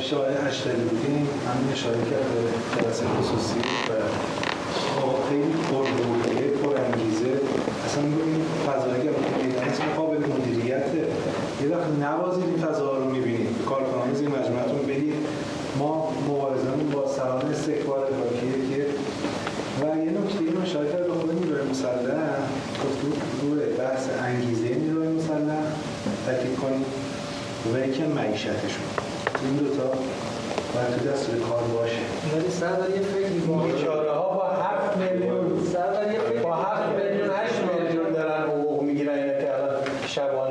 شاید اشتری بودیم همین اشاره کرد به جلسه خصوصی و خیلی پرروحیه پرانگیزه اصلا می‌بینیم فضایی که میدانست مقابل مدیریته یه وقت نوازید این فضاها رو می‌بینید کارکنان زیر مجموعتون بگید ما مبارزمون با سران استکبار ادراکیه که و یه نکته من شاید کرد به خود نیروی مسلح گفت روی بحث انگیزه نیروی مسلح تاکید کنید و یکی معیشتشون این دوتا باید تو دست کار باشه ولی سردار یه فکری بیچاره ها با 7 میلیون سردار یه فکری با 7 میلیون 8 میلیون دارن حقوق میگیرن یا که الان شبانه